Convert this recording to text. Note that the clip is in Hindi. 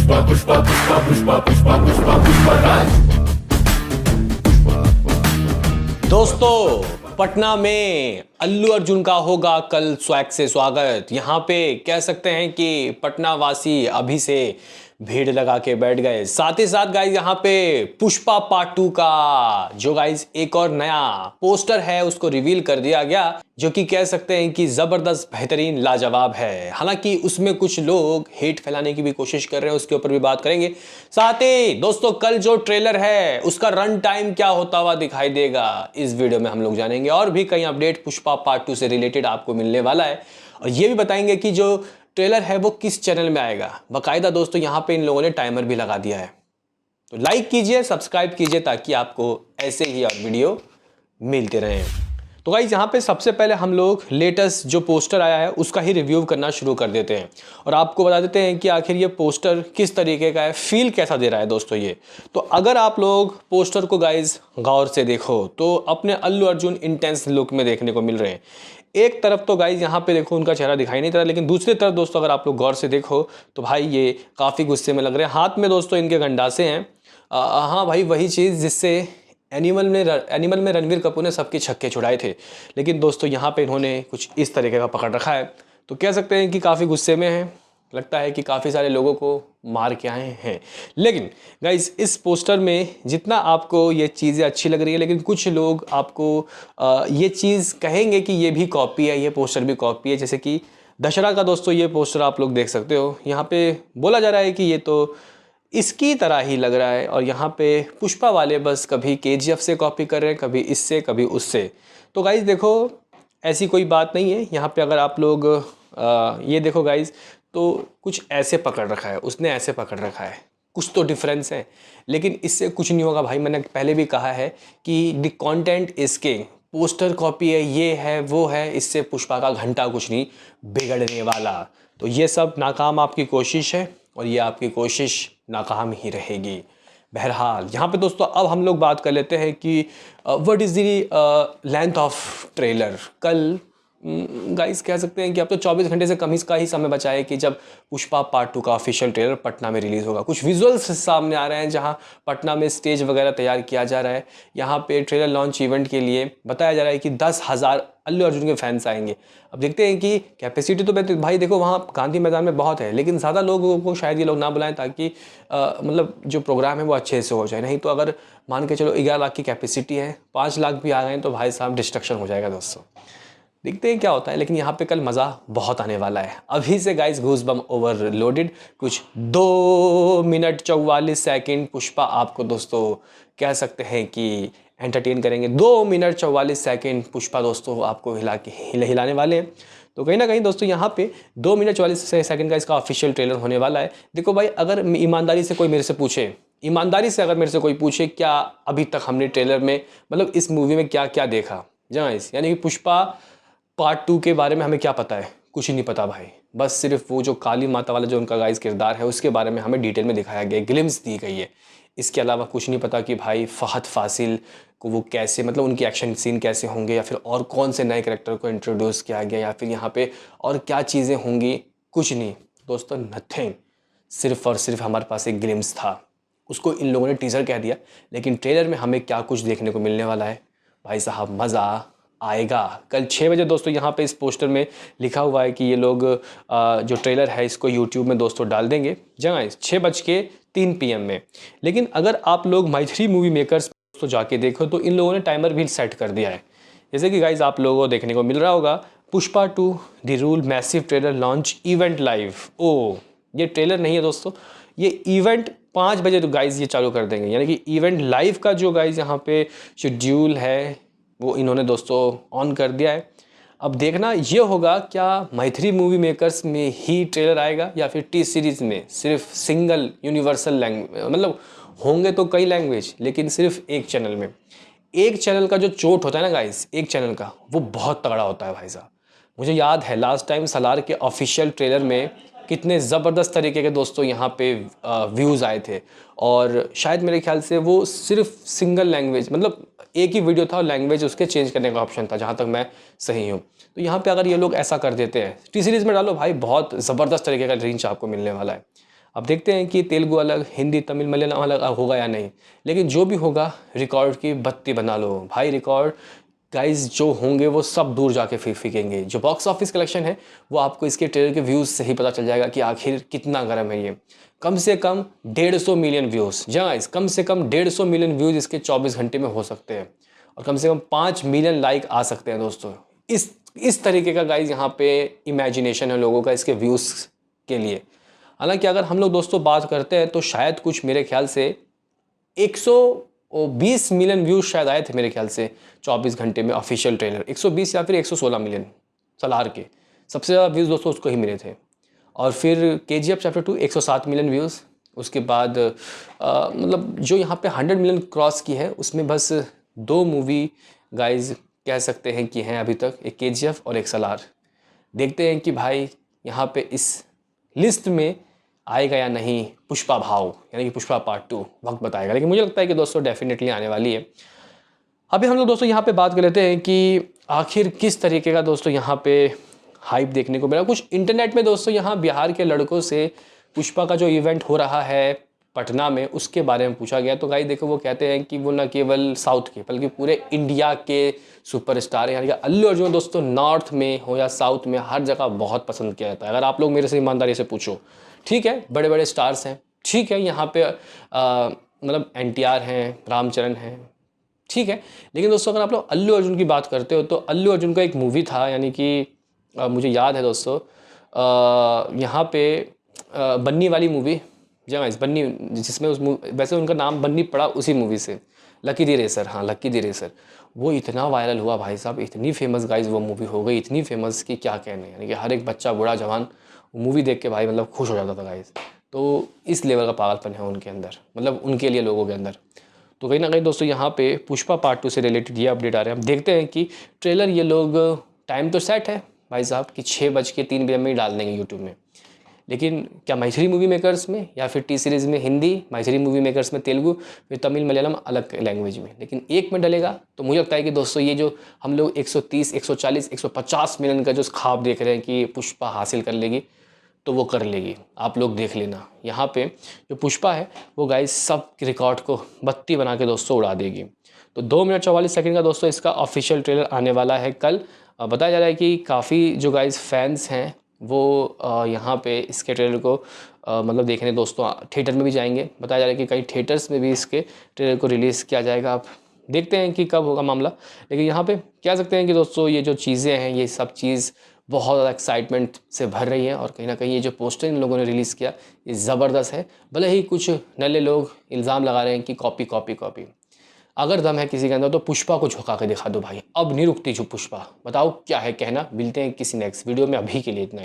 पुष्पा पुष्पा पुष्पा पुष्पा पुष्पा पुष्पा पुष्पा राज। दोस्तों, पटना में अल्लू अर्जुन का होगा कल स्वैग से स्वागत। यहाँ पे कह सकते हैं कि पटना वासी अभी से भीड़ लगा के बैठ गए। साथ ही साथ गाइज यहाँ पे पुष्पा पार्ट 2 का जो गाइज एक और नया पोस्टर है उसको रिवील कर दिया गया, जो कि कह सकते हैं कि जबरदस्त, बेहतरीन, लाजवाब है। हालांकि उसमें कुछ लोग हेट फैलाने की भी कोशिश कर रहे हैं, उसके ऊपर भी बात करेंगे। साथ ही दोस्तों, कल जो ट्रेलर है उसका रन टाइम क्या होता हुआ दिखाई देगा, इस वीडियो में हम लोग जानेंगे। और भी कई अपडेट पुष्पा पार्ट 2 से रिलेटेड आपको मिलने वाला है, और ये भी बताएंगे कि जो ट्रेलर है वो किस चैनल में आएगा। बाकायदा दोस्तों यहाँ पे इन लोगों ने टाइमर भी लगा दिया है, तो लाइक कीजिए, सब्सक्राइब कीजिए, ताकि आपको ऐसे ही और वीडियो मिलते रहें। तो गाइस यहाँ पे सबसे पहले हम लोग लेटेस्ट जो पोस्टर आया है उसका ही रिव्यू करना शुरू कर देते हैं, और आपको बता देते हैं कि आखिर ये पोस्टर किस तरीके का है, फील कैसा दे रहा है दोस्तों ये। तो अगर आप लोग पोस्टर को गाइस गौर से देखो तो अपने अल्लू अर्जुन इंटेंस लुक में देखने को मिल रहे हैं। एक तरफ तो गाइज यहाँ पे देखो उनका चेहरा दिखाई नहीं दे रहा, लेकिन दूसरी तरफ दोस्तों अगर आप लोग गौर से देखो तो भाई ये काफ़ी गुस्से में लग रहे हैं। हाथ में दोस्तों इनके गंडासे हैं। हाँ भाई, वही चीज़ जिससे एनिमल में रणवीर कपूर ने सबके छक्के छुड़ाए थे, लेकिन दोस्तों यहाँ पे इन्होंने कुछ इस तरीके का पकड़ रखा है। तो कह सकते हैं कि काफ़ी गुस्से में हैं, लगता है कि काफ़ी सारे लोगों को मार के आए हैं। लेकिन गाइज इस पोस्टर में जितना आपको ये चीज़ें अच्छी लग रही है, लेकिन कुछ लोग आपको ये चीज़ कहेंगे कि ये भी कॉपी है, ये पोस्टर भी कॉपी है। जैसे कि दशहरा का दोस्तों ये पोस्टर आप लोग देख सकते हो, यहाँ पे बोला जा रहा है कि ये तो इसकी तरह ही लग रहा है, और यहाँ पे पुष्पा वाले बस कभी KGF से कॉपी कर रहे हैं, कभी इससे कभी उससे। तो गाइज देखो, ऐसी कोई बात नहीं है। यहाँ पे अगर आप लोग ये देखो गाइज, तो कुछ ऐसे पकड़ रखा है, उसने ऐसे पकड़ रखा है, कुछ तो डिफरेंस है, लेकिन इससे कुछ नहीं होगा भाई। मैंने पहले भी कहा है कि the content is king. Poster copy है, ये है, वो है, इससे पुष्पा का घंटा कुछ नहीं बिगड़ने वाला। तो ये सब नाकाम आपकी कोशिश है, और ये आपकी कोशिश नाकाम ही रहेगी। बहरहाल यहाँ पे दोस्तों अब हम लोग बात कर लेते हैं कि what is the length of trailer. कल गाइस कह सकते हैं कि अब तो 24 घंटे से कम ही का ही समय बचा है कि जब पुष्पा पार्ट 2 का ऑफिशियल ट्रेलर पटना में रिलीज़ होगा। कुछ विजुअल्स सामने आ रहे हैं जहां पटना में स्टेज वगैरह तैयार किया जा रहा है। यहाँ पे ट्रेलर लॉन्च इवेंट के लिए बताया जा रहा है कि 10,000 अल्लू अर्जुन के फैंस आएंगे। अब देखते हैं कि कैपेसिटी तो भाई देखो वहाँ गांधी मैदान में बहुत है, लेकिन ज़्यादा लोगों को शायद ये लोग ना बुलाएं, ताकि मतलब जो प्रोग्राम है वो अच्छे से हो जाए। नहीं तो अगर मान के चलो 11 लाख की कैपेसिटी है, 5 लाख भी आ गए तो भाई साहब डिस्ट्रक्शन हो जाएगा दोस्तों। देखते हैं क्या होता है, लेकिन यहाँ पे कल मज़ा बहुत आने वाला है। अभी से गाइस गूज़बम्प ओवरलोडेड। कुछ 2 मिनट 44 सेकंड पुष्पा आपको दोस्तों कह सकते हैं कि एंटरटेन करेंगे। 2 मिनट 44 सेकंड पुष्पा दोस्तों आपको हिलाने वाले हैं। तो कहीं ना कहीं दोस्तों यहाँ पे 2 मिनट 44 सेकंड का इसका ऑफिशियल ट्रेलर होने वाला है। देखो भाई, अगर ईमानदारी से कोई मेरे से पूछे, ईमानदारी से अगर मेरे से कोई पूछे क्या अभी तक हमने ट्रेलर में, मतलब इस मूवी में क्या क्या देखा गाइस, यानी कि पुष्पा पार्ट 2 के बारे में हमें क्या पता है? कुछ ही नहीं पता भाई। बस सिर्फ वो जो काली माता वाला जो उनका गाइस किरदार है उसके बारे में हमें डिटेल में दिखाया गया, ग्लिम्स दी गई है। इसके अलावा कुछ नहीं पता कि भाई फहद फासिल को वो कैसे, मतलब उनकी एक्शन सीन कैसे होंगे, या फिर और कौन से नए कैरेक्टर को इंट्रोड्यूस किया गया, या फिर यहाँ पे और क्या चीज़ें होंगी। कुछ नहीं दोस्तों, नथिंग। सिर्फ और सिर्फ हमारे पास एक ग्लिम्स था, उसको इन लोगों ने टीजर कह दिया, लेकिन ट्रेलर में हमें क्या कुछ देखने को मिलने वाला है भाई साहब, मज़ा आएगा। कल 6 बजे दोस्तों यहाँ पे इस पोस्टर में लिखा हुआ है कि ये लोग जो ट्रेलर है इसको यूट्यूब में दोस्तों डाल देंगे, जगह 6:03 PM में। लेकिन अगर आप लोग माई3 मूवी मेकर्स दोस्तों जाके देखो तो इन लोगों ने टाइमर भी सेट कर दिया है। जैसे कि गाइज आप लोगों को देखने को मिल रहा होगा, Pushpa 2 the rule massive trailer launch event live. ओ, ये ट्रेलर नहीं है दोस्तों, ये इवेंट 5 बजे तो गाइज ये चालू कर देंगे, यानी कि इवेंट लाइव का जो गाइज यहाँ पे शेड्यूल है वो इन्होंने दोस्तों ऑन कर दिया है। अब देखना ये होगा क्या माई3 मूवी मेकर्स में ही ट्रेलर आएगा, या फिर टी सीरीज़ में सिर्फ सिंगल यूनिवर्सल लैंग्वेज, मतलब होंगे तो कई लैंग्वेज लेकिन सिर्फ एक चैनल में। एक चैनल का जो चोट होता है ना गाइस, एक चैनल का, वो बहुत तगड़ा होता है भाई साहब। मुझे याद है लास्ट टाइम सलार के ऑफिशियल ट्रेलर में कितने ज़बरदस्त तरीके के दोस्तों यहाँ पे व्यूज़ आए थे, और शायद मेरे ख्याल से वो सिर्फ सिंगल लैंग्वेज, मतलब एक ही वीडियो था और लैंग्वेज उसके चेंज करने का ऑप्शन था, जहाँ तक मैं सही हूँ। तो यहाँ पे अगर ये लोग ऐसा कर देते हैं, टी सीरीज़ में डालो भाई, बहुत ज़बरदस्त तरीके का रेंज आपको मिलने वाला है। अब देखते हैं कि तेलुगु अलग, हिंदी, तमिल, मलयालम अलग होगा या नहीं, लेकिन जो भी होगा रिकॉर्ड की बत्ती बना लो भाई। रिकॉर्ड गाइज जो होंगे वो सब दूर जाके फीकेंगे। जो बॉक्स ऑफिस कलेक्शन है वो आपको इसके ट्रेलर के व्यूज़ से ही पता चल जाएगा कि आखिर कितना गर्म है ये। कम से कम 150 मिलियन व्यूज़, जी गाइस, कम से कम 150 मिलियन व्यूज़ इसके 24 घंटे में हो सकते हैं, और कम से कम 5 मिलियन लाइक आ सकते हैं दोस्तों। इस तरीके का गाइज यहाँ पे इमेजिनेशन है लोगों का इसके व्यूज़ के लिए। हालांकि अगर हम लोग दोस्तों बात करते हैं तो शायद कुछ मेरे ख्याल से 120 मिलियन व्यूज शायद आए थे मेरे ख्याल से 24 घंटे में ऑफिशियल ट्रेलर। 120 या फिर 116 मिलियन सलार के सबसे ज़्यादा व्यूज़ दोस्तों उसको ही मिले थे। और फिर KGF चैप्टर 2 107 मिलियन व्यूज़। उसके बाद मतलब जो यहाँ पे 100 मिलियन क्रॉस की है उसमें बस 2 मूवी गाइज कह सकते हैं कि हैं अभी तक, एक KGF और एक सलार। देखते हैं कि भाई यहाँ पे इस लिस्ट में आएगा या नहीं पुष्पा भाव, यानी कि पुष्पा पार्ट 2, वक्त बताएगा। लेकिन मुझे लगता है कि दोस्तों डेफिनेटली आने वाली है। अभी हम लोग दोस्तों यहाँ पे बात कर लेते हैं कि आखिर किस तरीके का दोस्तों यहाँ पे हाइप देखने को मिला। कुछ इंटरनेट में दोस्तों यहाँ बिहार के लड़कों से पुष्पा का जो इवेंट हो रहा है पटना में उसके बारे में पूछा गया, तो गाइस देखो वो कहते हैं कि वो न केवल साउथ के बल्कि पूरे इंडिया के सुपरस्टार हैं। यानी कि अल्लू अर्जुन दोस्तों नॉर्थ में हो या साउथ में हर जगह बहुत पसंद किया जाता है। अगर आप लोग मेरे से ईमानदारी से पूछो, ठीक है बड़े बड़े स्टार्स हैं, ठीक है यहाँ पे मतलब NTR हैं, रामचरण हैं, ठीक है, लेकिन दोस्तों अगर आप लोग अल्लू अर्जुन की बात करते हो तो अल्लू अर्जुन का एक मूवी था, यानी कि मुझे याद है दोस्तों यहाँ पे बन्नी वाली मूवी, जी हाँ बन्नी, जिसमें वैसे उनका नाम बन्नी पड़ा उसी मूवी से, लकी दी रेसर, हाँ लकी दी रेसर। वो इतना वायरल हुआ भाई साहब, इतनी फेमस गाइज वो मूवी हो गई, इतनी फेमस कि क्या कहने, यानी कि हर एक बच्चा बूढ़ा जवान मूवी देख के भाई मतलब खुश हो जाता था गाइज। तो इस लेवल का पागलपन है उनके अंदर, मतलब उनके लिए लोगों के अंदर। तो कहीं ना कहीं दोस्तों यहाँ पे पुष्पा पार्ट 2 से रिलेटेड ये अपडेट आ रहे हैं। हम देखते हैं कि ट्रेलर ये लोग, टाइम तो सेट है भाई साहब कि 6:03 में ही डाल देंगे यूट्यूब में, लेकिन क्या मैथिली मूवी मेकर्स में या फिर T सीरीज़ में हिंदी, मैथिली मूवी मेकर्स में तेलुगु, फिर तमिल मलयालम अलग लैंग्वेज में, लेकिन एक में डलेगा। तो मुझे लगता है कि दोस्तों ये जो हम लोग 130, 140, 150 मिलियन का जो ख्वाब देख रहे हैं कि पुष्पा हासिल कर लेगी, तो वो कर लेगी। आप लोग देख लेना यहाँ पे जो पुष्पा है वो गाइस सब रिकॉर्ड को बत्ती बना के दोस्तों उड़ा देगी। तो 2 मिनट 44 सेकंड का दोस्तों इसका ऑफिशियल ट्रेलर आने वाला है कल। बताया जा रहा है कि काफ़ी जो गाइस फैंस हैं वो यहाँ पे इसके ट्रेलर को मतलब देखने दोस्तों थिएटर में भी जाएंगे। बताया जा रहा है कि कई थिएटर्स में भी इसके ट्रेलर को रिलीज़ किया जाएगा। आप देखते हैं कि कब होगा मामला, लेकिन यहाँ पे कह सकते हैं कि दोस्तों ये जो चीज़ें हैं ये सब चीज़ बहुत ज़्यादा एक्साइटमेंट से भर रही है। और कहीं ना कहीं ये जो पोस्टर इन लोगों ने रिलीज़ किया ये ज़बरदस्त है। भले ही कुछ नले लोग इल्ज़ाम लगा रहे हैं कि कॉपी कॉपी कॉपी, अगर दम है किसी के अंदर तो पुष्पा को झुका के दिखा दो भाई, अब नहीं रुकती जो पुष्पा। बताओ क्या है कहना। मिलते हैं किसी नेक्स्ट वीडियो में, अभी के लिए इतना ही।